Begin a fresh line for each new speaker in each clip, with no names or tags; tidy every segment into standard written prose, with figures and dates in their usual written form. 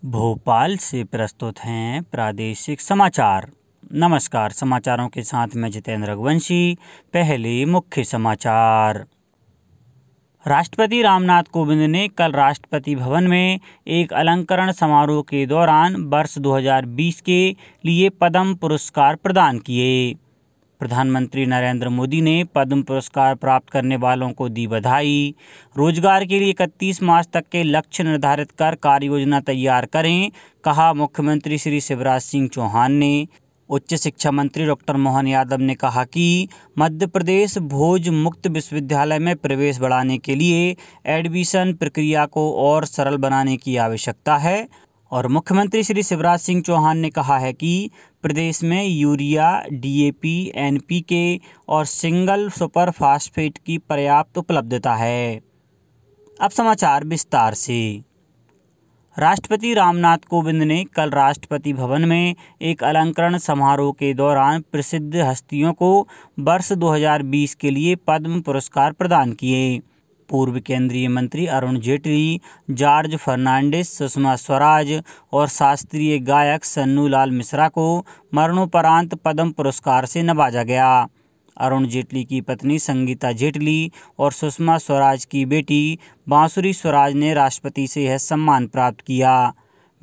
भोपाल से प्रस्तुत हैं प्रादेशिक समाचार। नमस्कार, समाचारों के साथ मैं जितेंद्र रघुवंशी। पहले मुख्य समाचार। राष्ट्रपति रामनाथ कोविंद ने कल राष्ट्रपति भवन में एक अलंकरण समारोह के दौरान वर्ष 2020 के लिए पद्म पुरस्कार प्रदान किए। प्रधानमंत्री नरेंद्र मोदी ने पद्म पुरस्कार प्राप्त करने वालों को दी बधाई। रोजगार के लिए 31 मार्च तक के लक्ष्य निर्धारित कर कार्य योजना तैयार करें, कहा मुख्यमंत्री श्री शिवराज सिंह चौहान ने। उच्च शिक्षा मंत्री डॉक्टर मोहन यादव ने कहा कि मध्य प्रदेश भोज मुक्त विश्वविद्यालय में प्रवेश बढ़ाने के लिए एडमिशन प्रक्रिया को और सरल बनाने की आवश्यकता है। और मुख्यमंत्री श्री शिवराज सिंह चौहान ने कहा है कि प्रदेश में यूरिया, डीएपी, एनपीके और सिंगल सुपर फास्फेट की पर्याप्त उपलब्धता है। अब समाचार विस्तार से। राष्ट्रपति रामनाथ कोविंद ने कल राष्ट्रपति भवन में एक अलंकरण समारोह के दौरान प्रसिद्ध हस्तियों को वर्ष 2020 के लिए पद्म पुरस्कार प्रदान किए। पूर्व केंद्रीय मंत्री अरुण जेटली, जॉर्ज फर्नांडिस, सुषमा स्वराज और शास्त्रीय गायक सन्नू लाल मिश्रा को मरणोपरांत पद्म पुरस्कार से नवाजा गया। अरुण जेटली की पत्नी संगीता जेटली और सुषमा स्वराज की बेटी बांसुरी स्वराज ने राष्ट्रपति से यह सम्मान प्राप्त किया।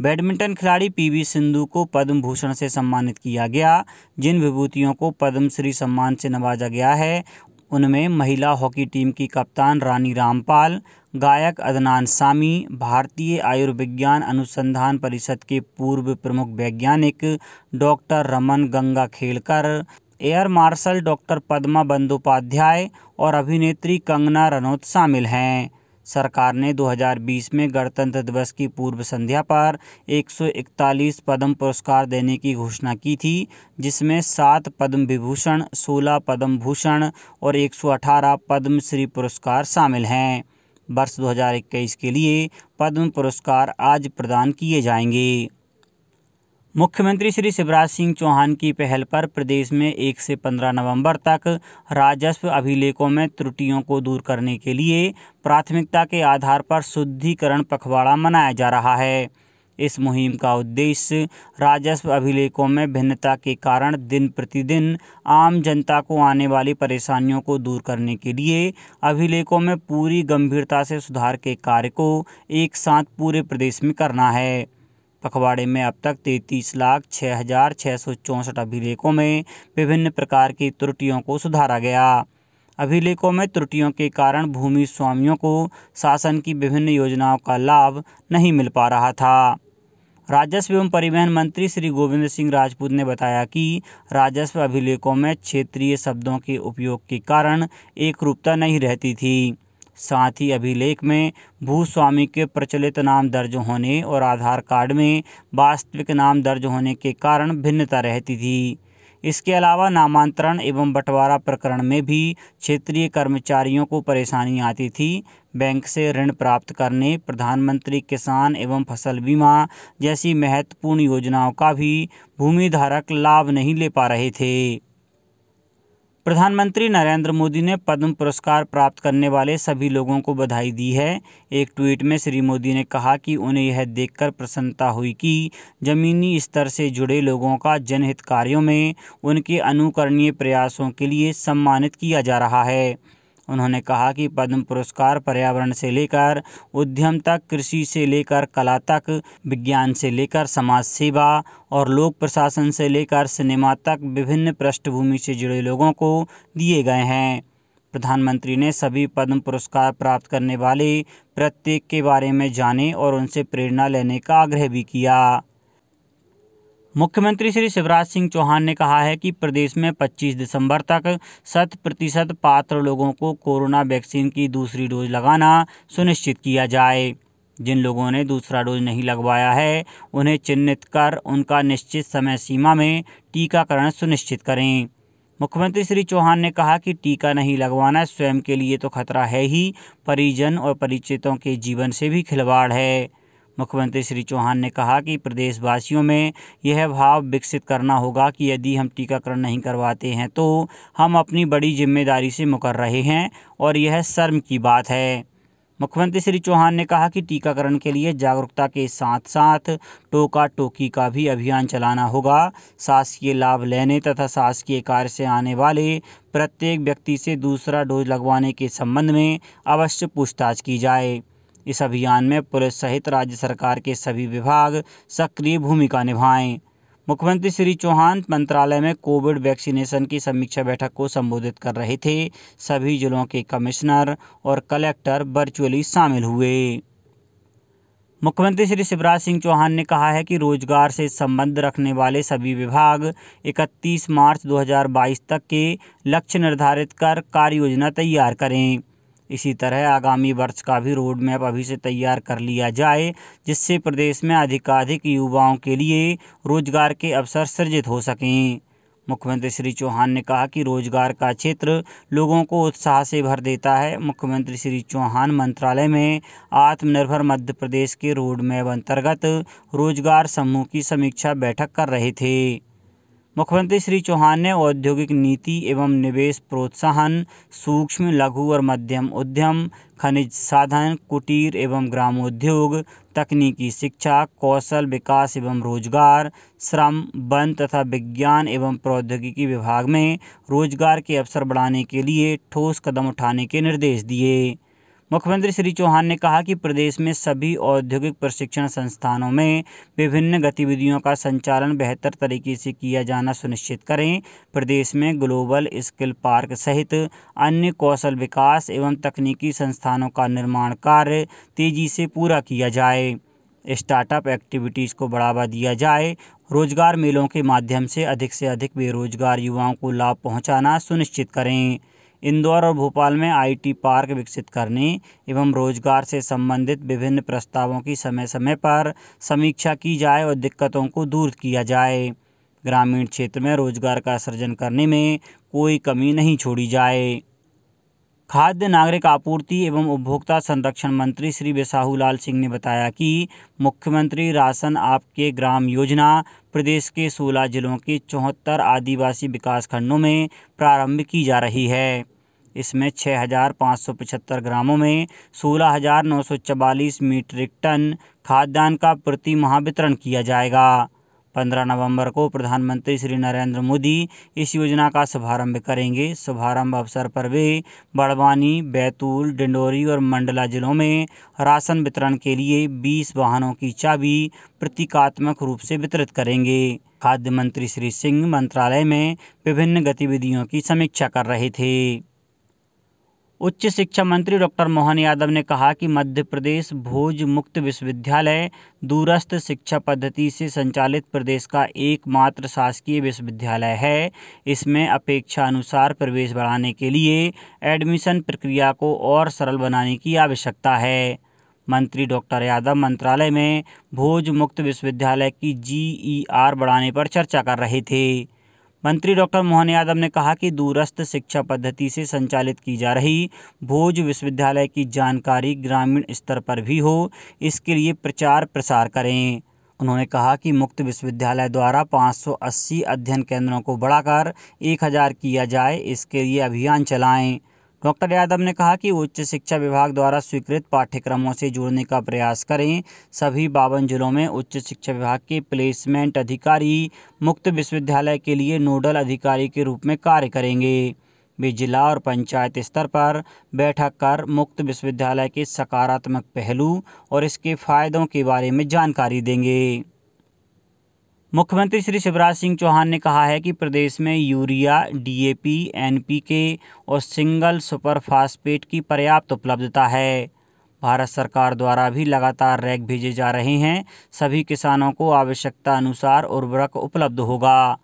बैडमिंटन खिलाड़ी पीवी सिंधु को पद्म भूषण से सम्मानित किया गया। जिन विभूतियों को पद्मश्री सम्मान से नवाजा गया है उनमें महिला हॉकी टीम की कप्तान रानी रामपाल, गायक अदनान सामी, भारतीय आयुर्विज्ञान अनुसंधान परिषद के पूर्व प्रमुख वैज्ञानिक doctor Raman Gangakhedkar, air marshal doctor Padma Bandopadhyay और अभिनेत्री कंगना रनौत शामिल हैं। सरकार ने 2020 में गणतंत्र दिवस की पूर्व संध्या पर 141 पद्म पुरस्कार देने की घोषणा की थी, जिसमें 7 पद्म विभूषण, 16 पद्म भूषण और 118 पद्मश्री पुरस्कार शामिल हैं। वर्ष 2021 के लिए पद्म पुरस्कार आज प्रदान किए जाएंगे। मुख्यमंत्री श्री शिवराज सिंह चौहान की पहल पर प्रदेश में 1 से 15 नवंबर तक राजस्व अभिलेखों में त्रुटियों को दूर करने के लिए प्राथमिकता के आधार पर शुद्धिकरण पखवाड़ा मनाया जा रहा है। इस मुहिम का उद्देश्य राजस्व अभिलेखों में भिन्नता के कारण दिन प्रतिदिन आम जनता को आने वाली परेशानियों को दूर करने के लिए अभिलेखों में पूरी गंभीरता से सुधार के कार्य को एक साथ पूरे प्रदेश में करना है। पखवाड़े में अब तक 33,06,664 अभिलेखों में विभिन्न प्रकार की त्रुटियों को सुधारा गया। अभिलेखों में त्रुटियों के कारण भूमि स्वामियों को शासन की विभिन्न योजनाओं का लाभ नहीं मिल पा रहा था। राजस्व एवं परिवहन मंत्री श्री गोविंद सिंह राजपूत ने बताया कि राजस्व अभिलेखों में क्षेत्रीय शब्दों के उपयोग के कारण एकरूपता नहीं रहती थी। साथ ही अभिलेख में भूस्वामी के प्रचलित नाम दर्ज होने और आधार कार्ड में वास्तविक नाम दर्ज होने के कारण भिन्नता रहती थी। इसके अलावा नामांतरण एवं बंटवारा प्रकरण में भी क्षेत्रीय कर्मचारियों को परेशानी आती थी। बैंक से ऋण प्राप्त करने, प्रधानमंत्री किसान एवं फसल बीमा जैसी महत्वपूर्ण योजनाओं का भी भूमिधारक लाभ नहीं ले पा रहे थे। प्रधानमंत्री नरेंद्र मोदी ने पद्म पुरस्कार प्राप्त करने वाले सभी लोगों को बधाई दी है। एक ट्वीट में श्री मोदी ने कहा कि उन्हें यह देखकर प्रसन्नता हुई कि जमीनी स्तर से जुड़े लोगों का जनहित कार्यों में उनके अनुकरणीय प्रयासों के लिए सम्मानित किया जा रहा है। उन्होंने कहा कि पद्म पुरस्कार पर्यावरण से लेकर उद्यम तक, कृषि से लेकर कला तक, विज्ञान से लेकर समाज सेवा और लोक प्रशासन से लेकर सिनेमा तक विभिन्न पृष्ठभूमि से जुड़े लोगों को दिए गए हैं। प्रधानमंत्री ने सभी पद्म पुरस्कार प्राप्त करने वाले प्रत्येक के बारे में जाने और उनसे प्रेरणा लेने का आग्रह भी किया। मुख्यमंत्री श्री शिवराज सिंह चौहान ने कहा है कि प्रदेश में 25 दिसंबर तक 100% पात्र लोगों को कोरोना वैक्सीन की दूसरी डोज लगाना सुनिश्चित किया जाए। जिन लोगों ने दूसरा डोज नहीं लगवाया है उन्हें चिन्हित कर उनका निश्चित समय सीमा में टीकाकरण सुनिश्चित करें। मुख्यमंत्री श्री चौहान ने कहा कि टीका नहीं लगवाना स्वयं के लिए तो खतरा है ही, परिजन और परिचितों के जीवन से भी खिलवाड़ है। मुख्यमंत्री श्री चौहान ने कहा कि प्रदेशवासियों में यह भाव विकसित करना होगा कि यदि हम टीकाकरण नहीं करवाते हैं तो हम अपनी बड़ी जिम्मेदारी से मुकर रहे हैं और यह शर्म की बात है। मुख्यमंत्री श्री चौहान ने कहा कि टीकाकरण के लिए जागरूकता के साथ साथ टोका टोकी का भी अभियान चलाना होगा। शासकीय लाभ लेने तथा शासकीय कार्य से आने वाले प्रत्येक व्यक्ति से दूसरा डोज लगवाने के संबंध में अवश्य पूछताछ की जाए। इस अभियान में पुलिस सहित राज्य सरकार के सभी विभाग सक्रिय भूमिका निभाएं। मुख्यमंत्री श्री चौहान मंत्रालय में कोविड वैक्सीनेशन की समीक्षा बैठक को संबोधित कर रहे थे। सभी जिलों के कमिश्नर और कलेक्टर वर्चुअली शामिल हुए। मुख्यमंत्री श्री शिवराज सिंह चौहान ने कहा है कि रोजगार से संबंध रखने वाले सभी विभाग 31 मार्च 2022 तक के लक्ष्य निर्धारित कर कार्य योजना तैयार करें। इसी तरह आगामी वर्ष का भी रोड मैप अभी से तैयार कर लिया जाए, जिससे प्रदेश में अधिकाधिक युवाओं के लिए रोजगार के अवसर सृजित हो सकें। मुख्यमंत्री श्री चौहान ने कहा कि रोजगार का क्षेत्र लोगों को उत्साह से भर देता है। मुख्यमंत्री श्री चौहान मंत्रालय में आत्मनिर्भर मध्य प्रदेश के रोड मैप अंतर्गत रोजगार समूह की समीक्षा बैठक कर रहे थे। मुख्यमंत्री श्री चौहान ने औद्योगिक नीति एवं निवेश प्रोत्साहन, सूक्ष्म लघु और मध्यम उद्यम, खनिज साधन, कुटीर एवं ग्रामोद्योग, तकनीकी शिक्षा, कौशल विकास एवं रोजगार, श्रम, वन तथा विज्ञान एवं प्रौद्योगिकी विभाग में रोजगार के अवसर बढ़ाने के लिए ठोस कदम उठाने के निर्देश दिए। मुख्यमंत्री श्री चौहान ने कहा कि प्रदेश में सभी औद्योगिक प्रशिक्षण संस्थानों में विभिन्न गतिविधियों का संचालन बेहतर तरीके से किया जाना सुनिश्चित करें। प्रदेश में ग्लोबल स्किल पार्क सहित अन्य कौशल विकास एवं तकनीकी संस्थानों का निर्माण कार्य तेजी से पूरा किया जाए। स्टार्टअप एक्टिविटीज़ को बढ़ावा दिया जाए। रोजगार मेलों के माध्यम से अधिक बेरोजगार युवाओं को लाभ पहुंचाना सुनिश्चित करें। इंदौर और भोपाल में आईटी पार्क विकसित करने एवं रोजगार से संबंधित विभिन्न प्रस्तावों की समय समय पर समीक्षा की जाए और दिक्कतों को दूर किया जाए। ग्रामीण क्षेत्र में रोजगार का सृजन करने में कोई कमी नहीं छोड़ी जाए। खाद्य नागरिक आपूर्ति एवं उपभोक्ता संरक्षण मंत्री श्री बिसाहूलाल सिंह ने बताया कि मुख्यमंत्री राशन आपके ग्राम योजना प्रदेश के 16 जिलों के 74 आदिवासी विकासखंडों में प्रारंभ की जा रही है। इसमें 6,575 ग्रामों में 16,944 मीट्रिक टन खाद्यान्न का प्रति माह वितरण किया जाएगा। 15 नवंबर को प्रधानमंत्री श्री नरेंद्र मोदी इस योजना का शुभारंभ करेंगे। शुभारंभ अवसर पर वे बड़वानी, बैतूल, डिंडोरी और मंडला जिलों में राशन वितरण के लिए 20 वाहनों की चाबी प्रतीकात्मक रूप से वितरित करेंगे। खाद्य मंत्री श्री सिंह मंत्रालय में विभिन्न गतिविधियों की समीक्षा कर रहे थे। उच्च शिक्षा मंत्री डॉक्टर मोहन यादव ने कहा कि मध्य प्रदेश भोज मुक्त विश्वविद्यालय दूरस्थ शिक्षा पद्धति से संचालित प्रदेश का एकमात्र शासकीय विश्वविद्यालय है। इसमें अपेक्षानुसार प्रवेश बढ़ाने के लिए एडमिशन प्रक्रिया को और सरल बनाने की आवश्यकता है। मंत्री डॉक्टर यादव मंत्रालय में भोज मुक्त विश्वविद्यालय की GER बढ़ाने पर चर्चा कर रहे थे। मंत्री डॉक्टर मोहन यादव ने कहा कि दूरस्थ शिक्षा पद्धति से संचालित की जा रही भोज विश्वविद्यालय की जानकारी ग्रामीण स्तर पर भी हो, इसके लिए प्रचार प्रसार करें। उन्होंने कहा कि मुक्त विश्वविद्यालय द्वारा 580 अध्ययन केंद्रों को बढ़ाकर 1000 किया जाए, इसके लिए अभियान चलाएं। डॉक्टर यादव ने कहा कि उच्च शिक्षा विभाग द्वारा स्वीकृत पाठ्यक्रमों से जोड़ने का प्रयास करें। सभी 52 जिलों में उच्च शिक्षा विभाग के प्लेसमेंट अधिकारी मुक्त विश्वविद्यालय के लिए नोडल अधिकारी के रूप में कार्य करेंगे। वे जिला और पंचायत स्तर पर बैठक कर मुक्त विश्वविद्यालय के सकारात्मक पहलू और इसके फायदों के बारे में जानकारी देंगे। मुख्यमंत्री श्री शिवराज सिंह चौहान ने कहा है कि प्रदेश में यूरिया, DAP, NPK और सिंगल सुपर फास्फेट की पर्याप्त उपलब्धता है। भारत सरकार द्वारा भी लगातार रैक भेजे जा रहे हैं। सभी किसानों को आवश्यकता अनुसार उर्वरक उपलब्ध होगा।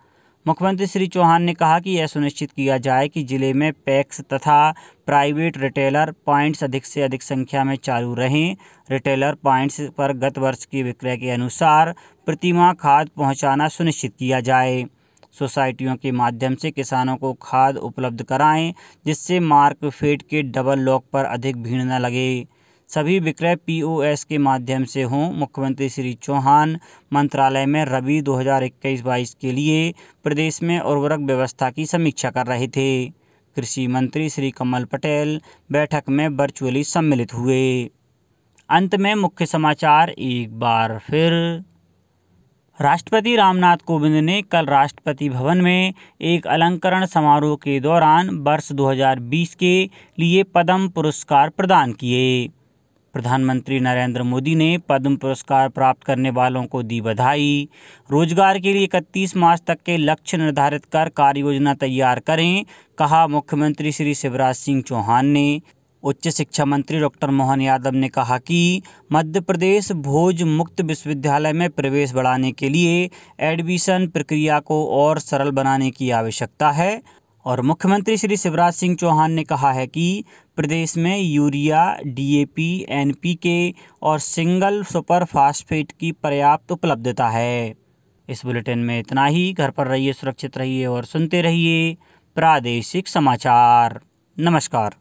मुख्यमंत्री श्री चौहान ने कहा कि यह सुनिश्चित किया जाए कि जिले में पैक्स तथा प्राइवेट रिटेलर पॉइंट्स अधिक से अधिक संख्या में चालू रहें। रिटेलर पॉइंट्स पर गत वर्ष के विक्रय के अनुसार प्रतिमाह खाद पहुंचाना सुनिश्चित किया जाए। सोसाइटियों के माध्यम से किसानों को खाद उपलब्ध कराएं, जिससे मार्कफेड के डबल लॉक पर अधिक भीड़ न लगे। सभी विक्रय POS के माध्यम से हों। मुख्यमंत्री श्री चौहान मंत्रालय में रबी 2021-22 के लिए प्रदेश में उर्वरक व्यवस्था की समीक्षा कर रहे थे। कृषि मंत्री श्री कमल पटेल बैठक में वर्चुअली सम्मिलित हुए। अंत में मुख्य समाचार एक बार फिर। राष्ट्रपति रामनाथ कोविंद ने कल राष्ट्रपति भवन में एक अलंकरण समारोह के दौरान वर्ष 2020 के लिए पद्म पुरस्कार प्रदान किए। प्रधानमंत्री नरेंद्र मोदी ने पद्म पुरस्कार प्राप्त करने वालों को दी बधाई। रोजगार के लिए 31 मार्च तक के लक्ष्य निर्धारित कर कार्य योजना तैयार करें, कहा मुख्यमंत्री श्री शिवराज सिंह चौहान ने। उच्च शिक्षा मंत्री डॉक्टर मोहन यादव ने कहा कि मध्य प्रदेश भोज मुक्त विश्वविद्यालय में प्रवेश बढ़ाने के लिए एडमिशन प्रक्रिया को और सरल बनाने की आवश्यकता है। और मुख्यमंत्री श्री शिवराज सिंह चौहान ने कहा है कि प्रदेश में यूरिया, DAP, NPK और सिंगल सुपर फास्फेट की पर्याप्त उपलब्धता है। इस बुलेटिन में इतना ही। घर पर रहिए, सुरक्षित रहिए और सुनते रहिए प्रादेशिक समाचार। नमस्कार।